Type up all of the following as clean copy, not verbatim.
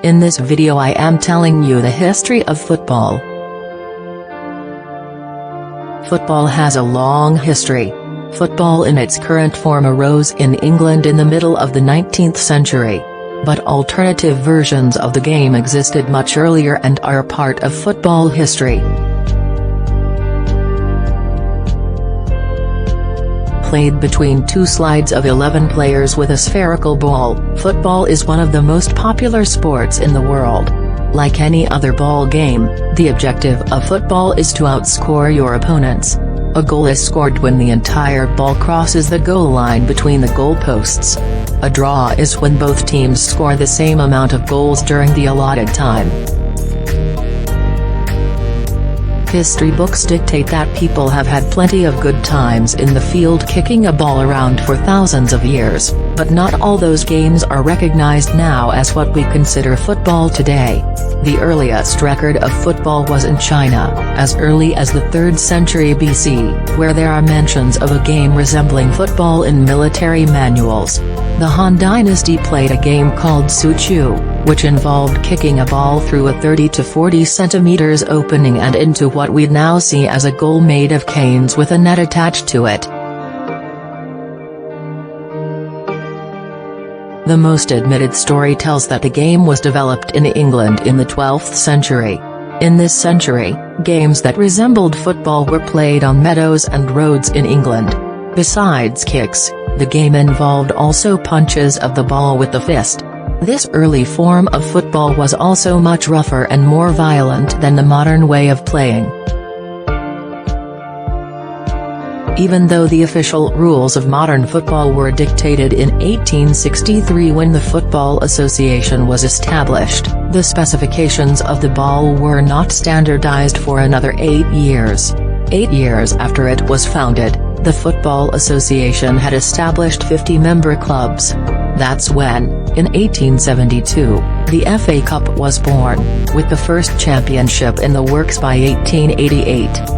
In this video I am telling you the history of football. Football has a long history. Football in its current form arose in England in the middle of the 19th century. But alternative versions of the game existed much earlier and are part of football history. Played between two slides of 11 players with a spherical ball, football is one of the most popular sports in the world. Like any other ball game, the objective of football is to outscore your opponents. A goal is scored when the entire ball crosses the goal line between the goal posts. A draw is when both teams score the same amount of goals during the allotted time. History books dictate that people have had plenty of good times in the field kicking a ball around for thousands of years, but not all those games are recognized now as what we consider football today. The earliest record of football was in China, as early as the 3rd century BC, where there are mentions of a game resembling football in military manuals. The Han Dynasty played a game called Suchu, which involved kicking a ball through a 30 to 40 centimeters opening and into what we now see as a goal made of canes with a net attached to it. The most admitted story tells that the game was developed in England in the 12th century. In this century, games that resembled football were played on meadows and roads in England. Besides kicks, the game involved also punches of the ball with the fist. This early form of football was also much rougher and more violent than the modern way of playing. Even though the official rules of modern football were dictated in 1863 when the Football Association was established, the specifications of the ball were not standardized for another 8 years. 8 years after it was founded, the Football Association had established 50 member clubs. That's when, in 1872, the FA Cup was born, with the first championship in the works by 1888.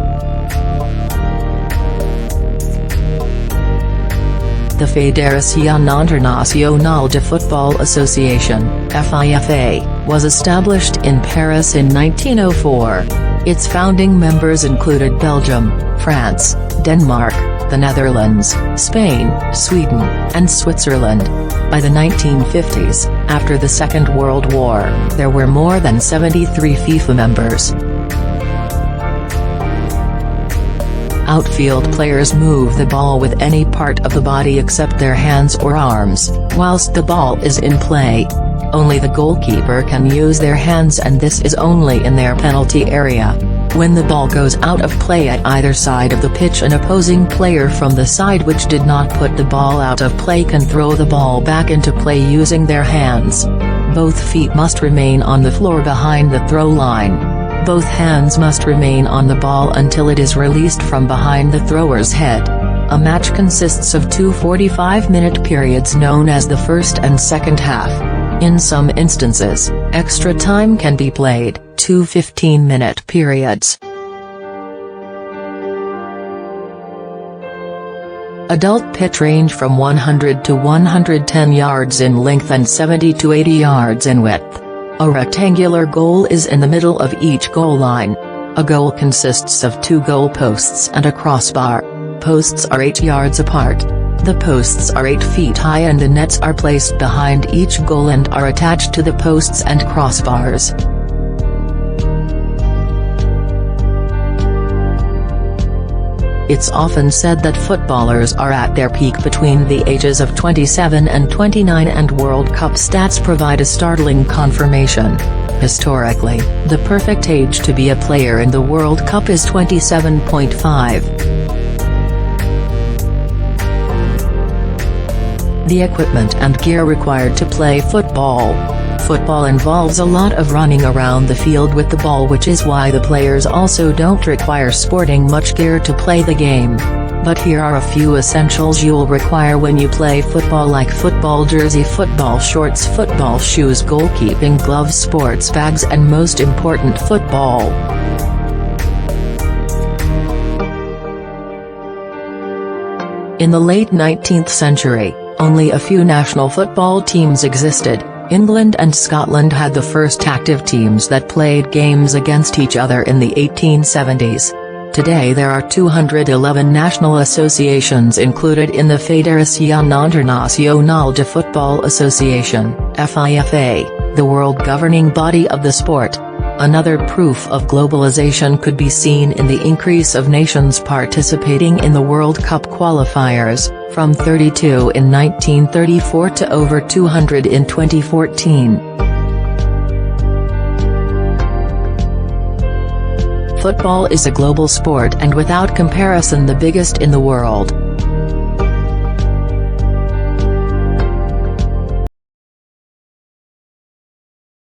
The Fédération Internationale de Football Association (FIFA) was established in Paris in 1904. Its founding members included Belgium, France, Denmark, the Netherlands, Spain, Sweden, and Switzerland. By the 1950s, after the Second World War, there were more than 73 FIFA members. Outfield players move the ball with any part of the body except their hands or arms, whilst the ball is in play. Only the goalkeeper can use their hands, and this is only in their penalty area. When the ball goes out of play at either side of the pitch, an opposing player from the side which did not put the ball out of play can throw the ball back into play using their hands. Both feet must remain on the floor behind the throw line. Both hands must remain on the ball until it is released from behind the thrower's head. A match consists of two 45-minute periods known as the first and second half. In some instances, extra time can be played, 2 15-minute periods. Adult pitch range from 100 to 110 yards in length and 70 to 80 yards in width. A rectangular goal is in the middle of each goal line. A goal consists of 2 goal posts and a crossbar. Posts are 8 yards apart. The posts are 8 feet high and the nets are placed behind each goal and are attached to the posts and crossbars. It's often said that footballers are at their peak between the ages of 27 and 29, and World Cup stats provide a startling confirmation. Historically, the perfect age to be a player in the World Cup is 27.5. The equipment and gear required to play football. Football involves a lot of running around the field with the ball, which is why the players also don't require sporting much gear to play the game. But here are a few essentials you'll require when you play football, like football jersey, football shorts, football shoes, goalkeeping gloves, sports bags, and most important, football. In the late 19th century, only a few national football teams existed. England and Scotland had the first active teams that played games against each other in the 1870s. Today there are 211 national associations included in the Fédération Internationale de Football Association, FIFA, the world governing body of the sport. Another proof of globalization could be seen in the increase of nations participating in the World Cup qualifiers, from 32 in 1934 to over 200 in 2014. Football is a global sport and without comparison the biggest in the world.